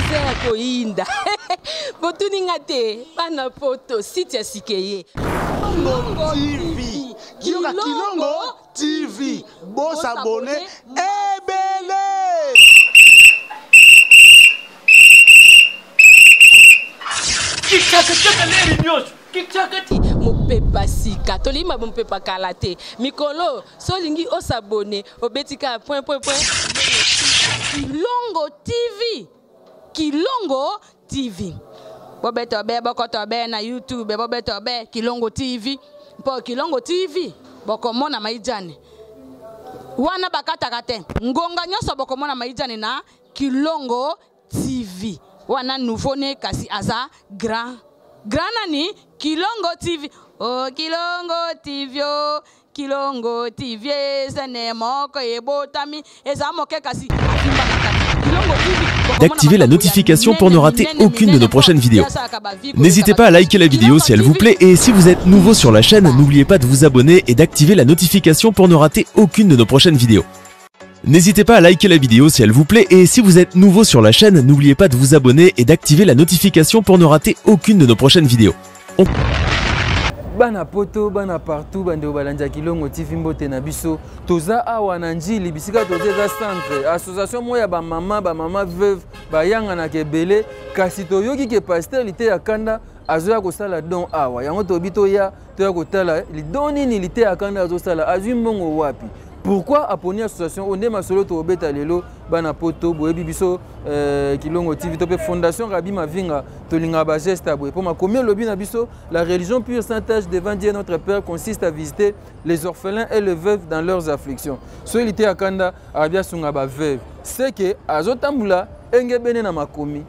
Eza koinda. Botuninga te, bana poto site sikeye. Kilongo TV. Kilongo TV. Bon s'abonner. Ebele. Mopepa sika tolima mopepa kalate mikolo solingi osabone obetika ... Kilongo TV bobeto be bokoto be na YouTube bobeto be Kilongo TV po Kilongo TV bokomona maijane wana bakataka te ngonga nyoso bokomona maijane na Kilongo TV wana nouveau ne kasi aza grand nani Kilongo TV oh Kilongo TV oh Kilongo TV sene moko ebotami ezamoke kasi d'activer la notification pour ne rater aucune de nos prochaines vidéos. N'hésitez pas à liker la vidéo si elle vous plaît et si vous êtes nouveau sur la chaîne, n'oubliez pas de vous abonner et d'activer la notification pour ne rater aucune de nos prochaines vidéos. N'hésitez pas à liker la vidéo si elle vous plaît et si vous êtes nouveau sur la chaîne, n'oubliez pas de vous abonner et d'activer la notification pour ne rater aucune de nos prochaines vidéos. Bana poto bana partout bande balanja Kilongo TV mbote na biso toza awa na njili bisika toza centre association moya ba mama veuve ba yanga na kebele kasi toyoki ke pasteur lité ya kanda azoya ko sala don awa yango tobito ya toya ko tala li doni ni lité ya kanda azo sala azwi mbongo wapi. Pourquoi aponi association onde masolo to obeta lelo bana poto boyebi biso Kilongo TV topé fondation Rabbi Mavinga tolinga ba geste boye pour ma combien lobi na biso la religion pure saintage devant Dieu notre Père consiste à visiter les orphelins et les veuves dans leurs afflictions. Solité akanda abia sunga ba veuve c'est que azotambula engebene na makomi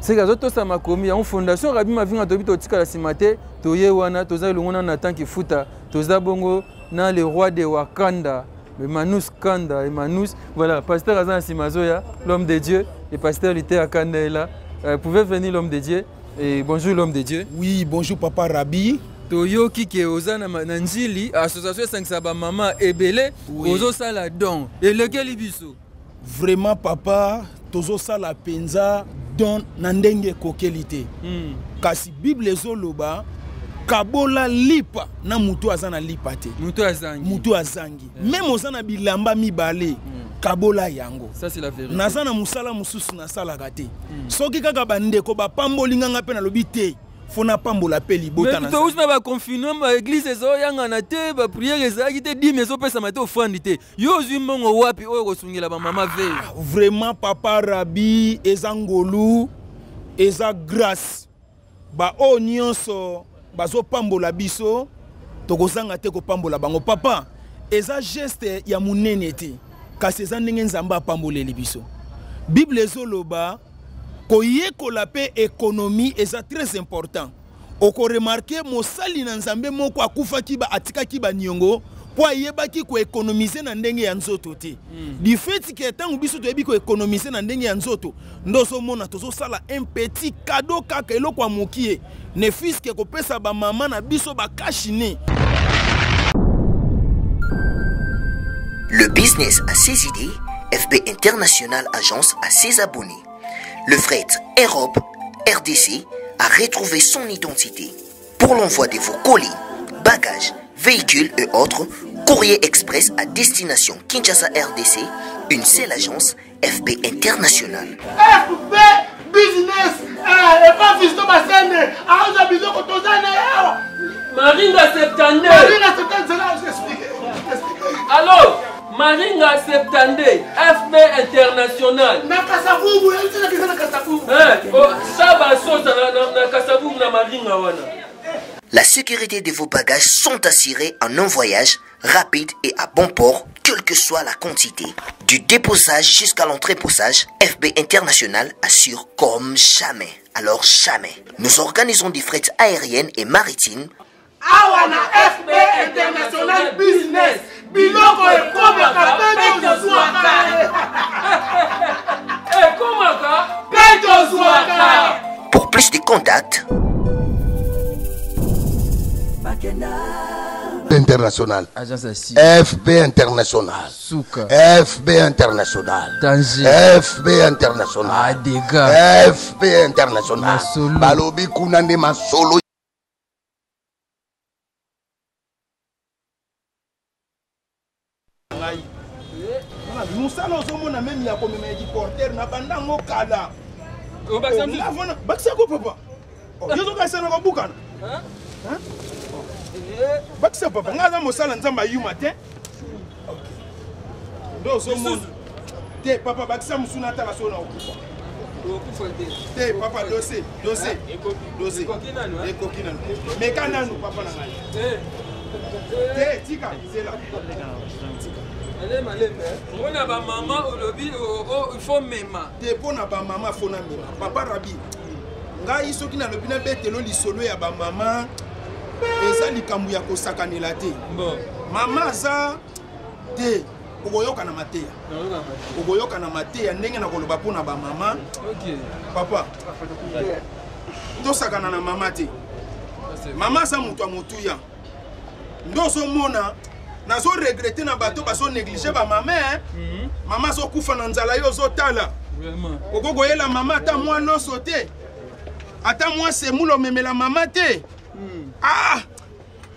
c'est que azotosa makomi en fondation Rabbi Mavinga tobito tika la simate toye wana toza lungona na tanki futa toza bongo na le roi de Wakanda, Emanus Kanda, Emanus, voilà, pasteur Azan Simazoya, l'homme de Dieu, et pasteur Lité Akanda est là. Pouvez venir l'homme de Dieu, et bonjour l'homme de Dieu. Oui, bonjour papa Rabbi. Toyo Kike Ozana Nanjili, association 5 Saba Mama Ebele, Ozo Sala Don, et lequel Ibiso? Vraiment papa, Tozo Sala Penza, Don Nandenge Kokelite. Kasi Bible Zoloba, Kabola lipa na mutu azana lipate. Mutu azangi. Même ozana bilamba mibale. Kabola yango. Ça c'est la vérité. Nazana musala mususu na sala gate. Soki kaka bandeko ba pambolinga ngape na lobite. Fona pambola pe libota na. Mais tout ba confinement ba église ezo yanga na te ba prière ezaki te 10 meso pesa mate ofandi te. Yo zimbongo wapi oyo kosungela ba mama ve. Vraiment papa Rabbi ezangolu eza grâce. Ba onyonso bazo pambola biso tokozanga te ko pambola bango papa eza geste ya munene te kasi eza ndenge nzamba pamboleli biso Bible ezoloba koyekola pe économie eza très important oko remarquer mosali na nzambe moko akufaki ba atikaki ba niongo po ayebaki ko économiser na ndenge ya nzoto te du fait que tangu biso toyebi ko économiser na ndenge ya nzoto ndoso mona tozo sala un petit cadeau kaka eloko ya mokie ne fils que kopesa ba mama na biso ba kashine. Le business a ses idées, FB International Agence a ses abonnés. Le fret Europe RDC a retrouvé son identité. Pour l'envoi de vos colis, bagages, véhicules et autres, courrier express à destination Kinshasa RDC, une seule agence, FB International. FB Business et pas fisto basene aza bizo kotozana yawa Maringa Septande j'explique. Alors Maringa Septande FB International na Kasavubu yalitsana kisa na Kasavubu saba sota na Kasavubu na Maringa wana. La sécurité de vos bagages sont assurées en un voyage rapide et à bon port, quelle que soit la quantité. Du déposage jusqu'à l'entreposage, FB International assure comme jamais. Alors jamais. Nous organisons des frettes aériennes et maritimes. Awana FB International Business. Biloko e komaka peto zuaka. E komaka peto zuaka. Pour plus de contacts, International. Agence Assis. FB International. Souka. FB International. Danger. FB International. Adega. FB International. Masolo. Balobi kunande masolo. Musala ozomona même ya komema porteur na bandango kala. Bakisa ko papa. Yozo kasana ko bukana. Hein? Bakisa papa ngaza mosala nzamba yuma te. Ndo ozomona. Te papa bakisa musuna tala sona okufa. Te papa dossier. Ekokina. Mekana nous papa na ngai. Te tika zela. On a ma maman au lobby, il faut même. Te pona ba maman fona mema. Papa Rabi. Ngai soki na lobina betelo lisolo ya ba maman. Eza likambu ya kosakanela te. Bon. Mama za te okoyoka na mateya. Okoyoka na mateya ndenge na koloba pona ba maman. OK. Papa. Tosakana na mama te. Mama za mutu a mutuya. Ndoso mona nazo regretter na bato baso négliger ba mama mama so kufa na nzala yo zo tala Vraiment. okogoyela mama ata mwa loso te ata mwa semulo memela mama te ah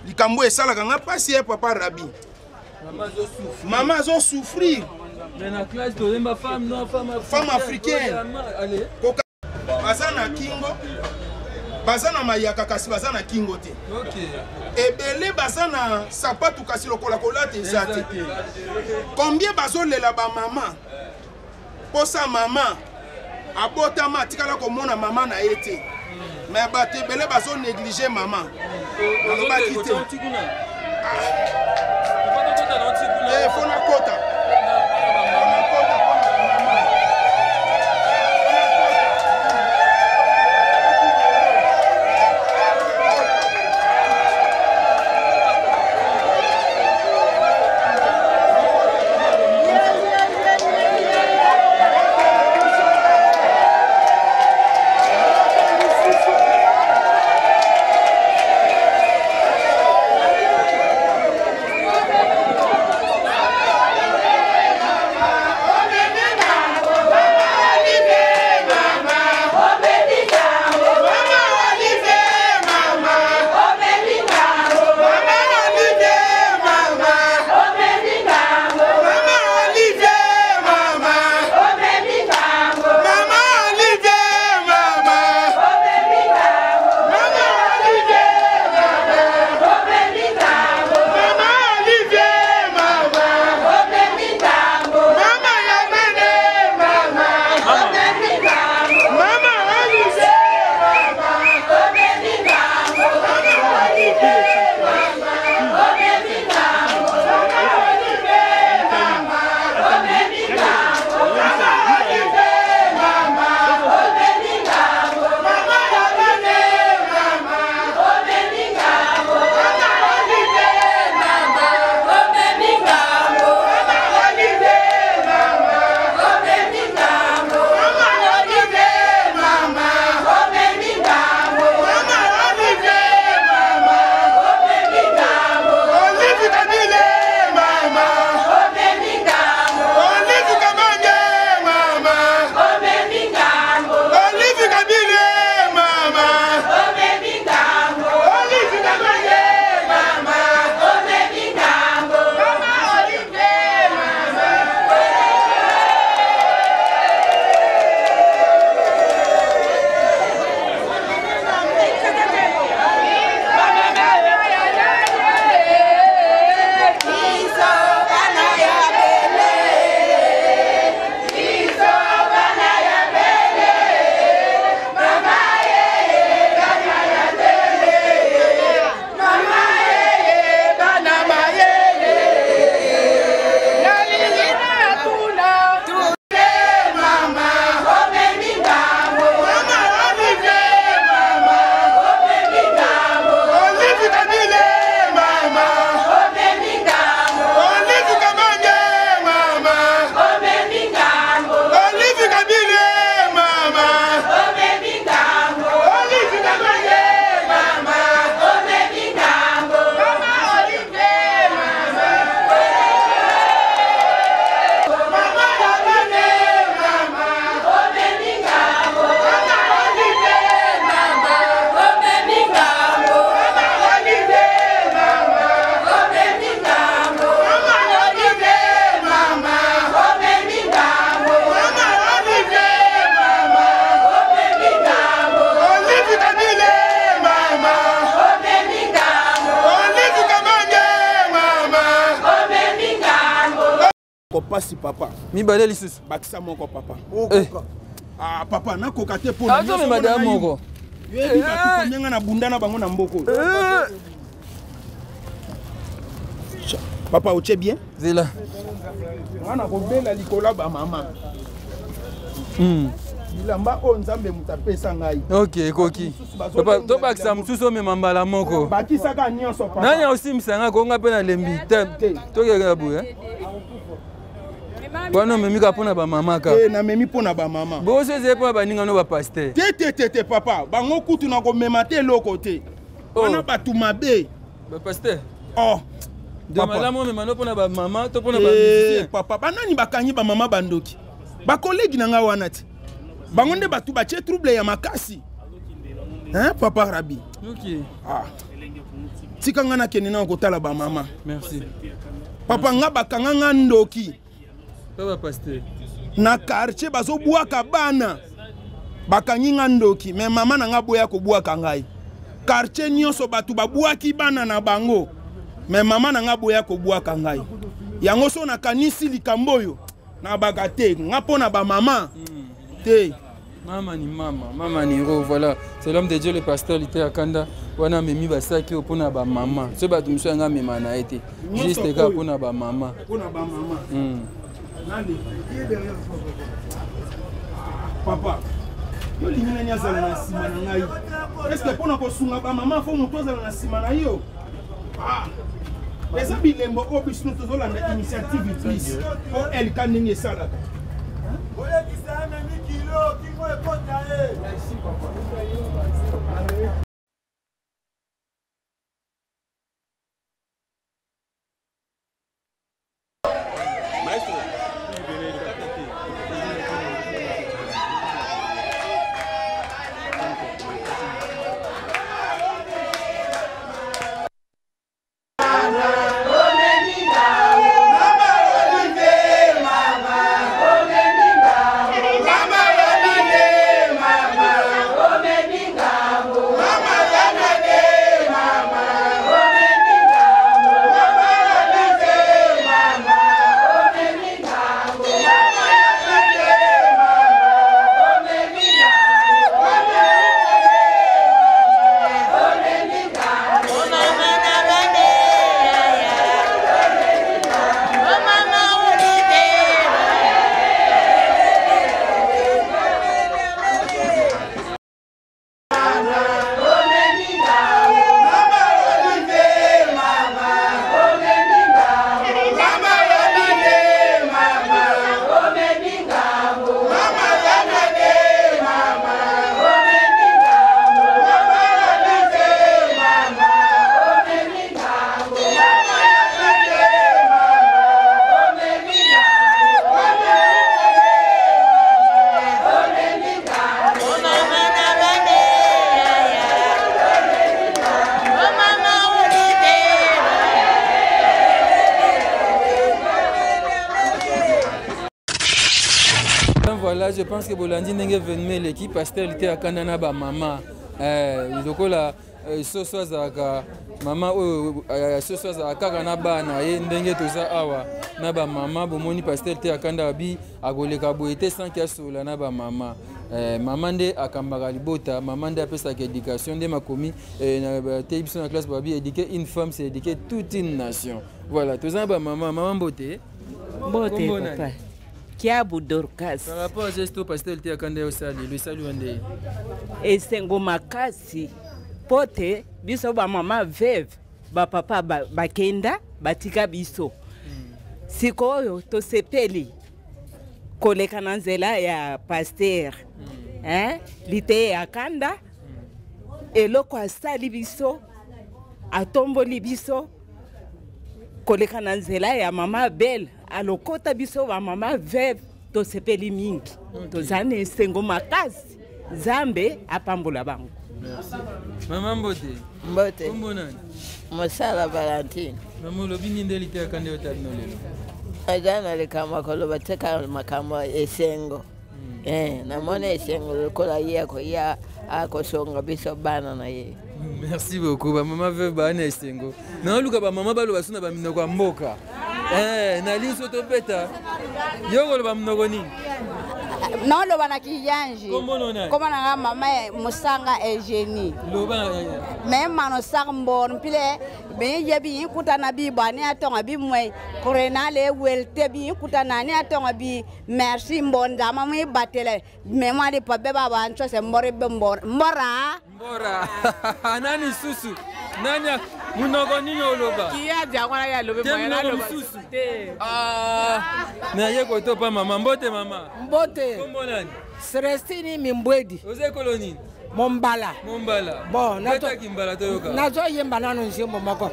likambo esalaka nga pasi ye papa Rabi mama zo souffrir mais na classe to lemba femme non femme africaine allez baza na kingo baza na mayaka kasi baza na kingo te. OK. Ebele baza na sapatu kasi lokola kolata eza te. Combien bazolela ba mama? Posa mama abotama tikala komona mama na ete. Mais bato ebele bazo négliger mama. Alobaki te. Fona kota. Ko pasi papa. Mi balé lisusu. Bakisa moko papa. Ah papa na ko kate pona. Ah mais madame moko. Yebi ba ko na bunda na bango na mboko. Papa oche bien? Zela. Wana ko bela likola ba mama. Bilamba o nzambe mutapesa ngai. OK, koki. Papa to bakisa mususu me mambala moko. Bakisa ka nyonso papa. Nani aussi misanga ko nga pe na lembi. To ke bu Bwana memi ka pona ba mama ka. Na memi pona ba mama. Bo se ze pona ba ninga no ba pasteur. Te papa, bango kutu na ko memate loko te. Wana batu mabe. Ba pasteur. Oh. De malamu me mano pona ba mama, to pona ba musicien. Papa, banani bakanyi ba mama bandoki. Ba collègue na nga wana ti. Bango nde batu ba che trouble ya makasi. Hein, papa Rabi. OK. Ah. Tika nga na kenina ko tala ba mama. Merci. Papa nga bakanga nga ndoki. Papa pasteur. Na quartier bazo buaka bana. Bakanyi nga ndoki, mais mama na nga boya ko buaka ngai. Quartier nyonso batu ba buaki bana na bango. Mais mama na nga boya ko buaka ngai. Yango so na kanisi likamboyo na bagate nga pona ba mama. Te. Mama ni ro, voilà. C'est l'homme de Dieu le pasteur Lité Akanda. Wana memi basaki opona ba mama. So batu muso nga mema na été. Juste ka pona ba mama. Pona ba mama. Papa, yo lingina nyazala na sima na ngai. Est-ce que pona ko sunga ba mama fo muto zala na sima na yo? Ah. Eza bilembo o bisnu to zolanda initiative please. O el kaninge sala. Oye kisana mi kilo, kingo e kota e. Merci papa. Voilà, je pense que Bolandi n'est venu l'équipe parce qu'elle était à Kanana ba maman. Donc là, ce soir à maman, ce soir à Kanana ba na ye ndenge toza awa na ba maman bomoni parce qu'elle était à Kanana bi à Goleka boité sans qu'il soit là na ba maman. Maman de akambara libota, maman de apesa éducation de ma commis na télévision na classe babi éduquer une femme c'est éduquer toute une nation. Voilà, toza ba maman beauté. Beauté papa. Kiabu Dorcas. Par rapport à gesto pasteur Lité Akanda au sali, le salut wande. Et sengo makasi. Pote biso ba mama veuve, ba papa ba kenda, batika biso. Sikoyo to sepeli. Koleka na nzela ya pasteur. Lité Akanda. Eloko asali biso. Atomboli biso. Koleka na nzela ya mama belle. Alokota biso wa mama veuve to sepeli mingi. To zane sengo makasi. Zambe apambola bango. Merci. Maman Mbote. Mbote. Kombo nani? Mosala Valentine. Maman lobi nde Lité Akanda otalino lelo. Ajana lekama kolo bateka makamo esengo. Namona esengo lokola yako ya akosonga biso bana na ye. Merci beaucoup. Ba maman veuve bana esengo. Na luka ba maman balo basuna ba minoko mboka. na liso to beta yoko lo ba mnogo nini non lo bana kiyanji comment na mama musanga Eugénie lo ba mais mano sambon pile be yebi kuta na bi bani atonga bi moy korena le welte bi kuta na ni atonga bi merci mbonda mama batele mais moi de pabe baba ancho se mbore be mbora nani susu nani munogo nini oloba kia jangwana ya lobe moyela loba susu na yeko to pa mama mbote mbote kombo nani Celestine Mimbwedi oze koloni Mombala bon nato kimbala to yoka nazo yemba nanu nshimbo mako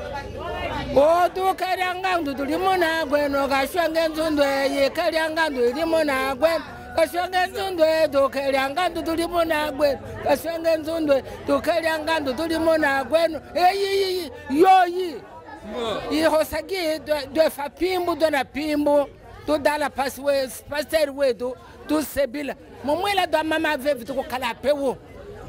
o to karianga ndu limona gweno gashwange nzundwe ye karianga ndu limona gwen kashwange nzundwe to karianga ndu limona gwen kashwange nzundwe to karianga ndu limona gwen eyi yoyi ihosagi do fapimbu do na pimbu to dala pasteur wedo to sebila momwela do mama vevi to kala pewo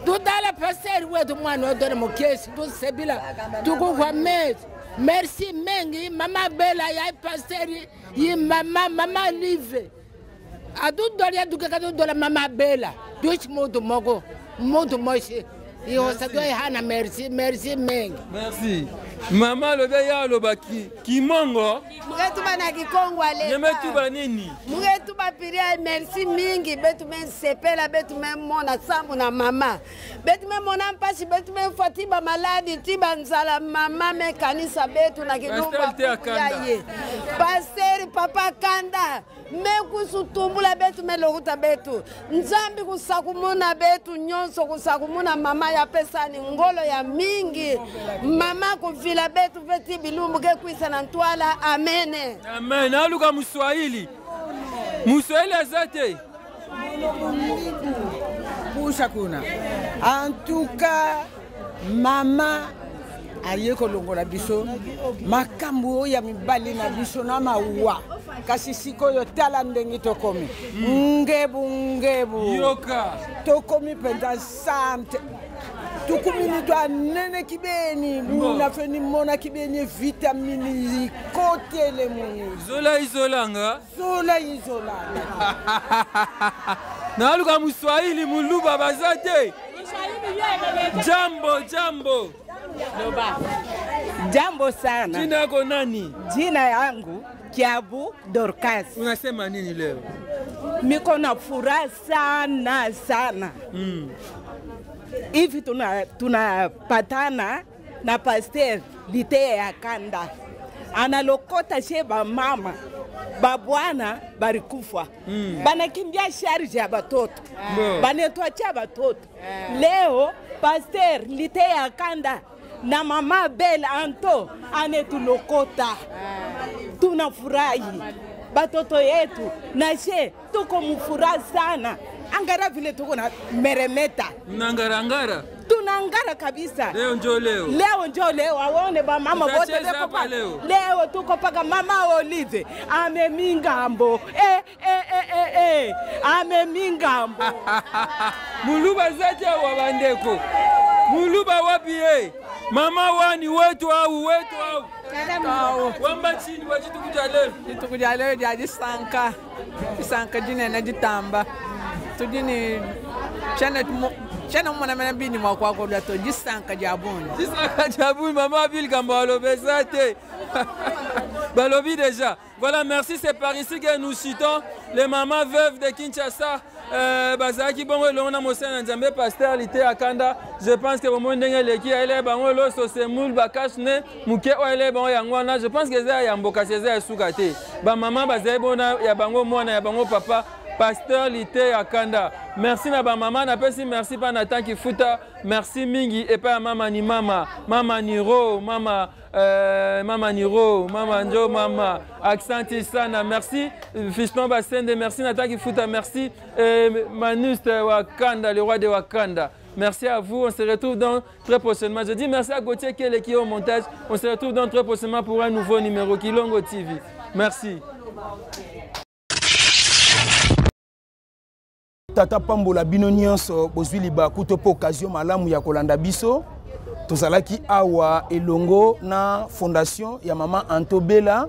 to dala pasteur wedo mwana do na mokesi to sebila to go met merci mengi mama bela ya pasteur yi mama live adu doria duka ka do la mama bela duch modo mogo modo moshi ihosagi hana merci mengi merci mama lobe ya lobaki kimongo mugetu bana kikongwa le yemetu banini mugetu bapiria merci mingi betu men sepela betu men mona sambu na mama betu men mona mpasi betu men fatiba maladi tiba nzala mama me kanisa betu na kidumba yaye pasteur papa kanda me kusutumbula betu me lokuta betu nzambi kusakumuna betu nyonso kusakumuna mama ya pesa ni ngolo ya mingi mama kuvila betu veti bilumbu ke kuisa na ntwala amene amen aluka muswahili azate busha kuna en tout cas mama ayeko longola biso makambo ya mibali na biso na mawa kasi sikoyo tala ndenge tokomi ngebu yoka tokomi penda sante tukumini to anene kibeni muna feni mona kibeni vitamini kotele muni zola izolanga naluka muswahili muluba bazate jambo jambo sana. Jina yako nani? Jina yangu Kiabu Dorcas. Unasema nini leo? Miko na furaha sana. Hivi tunapatana na pasteur Lite ya Kanda. Analokota sheba mama. Babwana barikufa. Banakimbia charge ya batoto. Banetwacha batoto. Leo pasteur Lite ya Kanda na mama Belle Anto anetulokota. Tunafurahi. Batoto yetu na she tuko mfuraha sana. Angara vile tuko na meremeta. Ngara. Tunangara kabisa. Leo njo leo. Aone ba mama wote leo tuko paka mama Olive amemingambo. Amemingambo. Muluba zaja wa bandeko. Muluba wapi Mama wani wetu au. Wamba chini wajitukuja leo. Jitukuja leo jaji sanka. Sanka jine na jitamba. Tujini chana mwana mena bini mwakwa kwa to jisanka jabuni. Jisanka jabuni mama Bill Gambalo besate. Balobi déjà. Voilà, merci, c'est par ici que nous citons les mamans veuves de Kinshasa. Bazaki bongo lona mosana nzambe pasteur Lite ya Kanda. Je pense que bomo ndenge leki ele bango lo so semul bakashne muke o ele bango yangwana. Je pense que za ya mboka seza ya sukate. Ba mama bazai bona ya bango mwana ya bango papa pasteur Lite ya Kanda. Merci na ba mama na pesi merci pa na tanki futa. Merci mingi et pa mama ni mama Niro, mama Niro, mama Njo, mama Accenti sana. Merci Fiston Basende, merci Nataki Futa, merci Manus Wakanda, le roi de Wakanda. Merci à vous, on se retrouve dans très prochainement. Je dis merci à Gauthier qui est au montage. On se retrouve dans très prochainement pour un nouveau numéro Kilongo TV. Merci. Tata Pambola bino nyonso bozwi libaku to po occasion malamu ya kolanda biso tozalaki awa elongo na fondation ya mama Antobela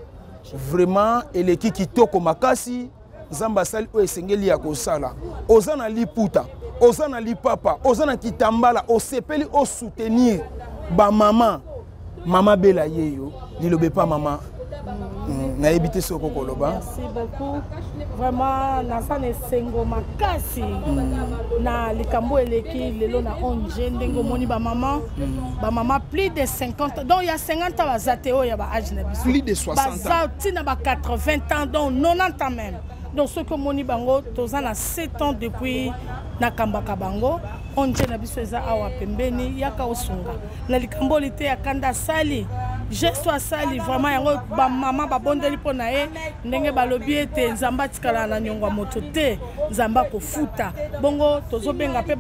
vraiment eleki kitoko makasi nzambe asali oyo esengeli ya kosala oza na liputa oza na lipapa oza na kitambala osepeli osoutenir bamama mama bela yeyo lilobe pa mama nayebi te soko koloba. Merci beaucoup. Vraiment naza na esengo makasi na likambo eleki lelo na onje ndenge omoni bamama bamama plus de 50 donc il y a 50 ans baza te oyo ya baage na biso plus de 60 ans baza ntina ba 80 ans donc 90 ans même donc soki omoni bango toza na 7 ans depuis nakambaka bango onje na biso eza awa pembeni yaka osunga na likambo lite ya kanda sali gesto asali vraiment yango bamama babondeli mpo na ye ndenge balobi ete nzambe atikala na nyongo ya moto te nzambe akofuta bongo tozobenga mpe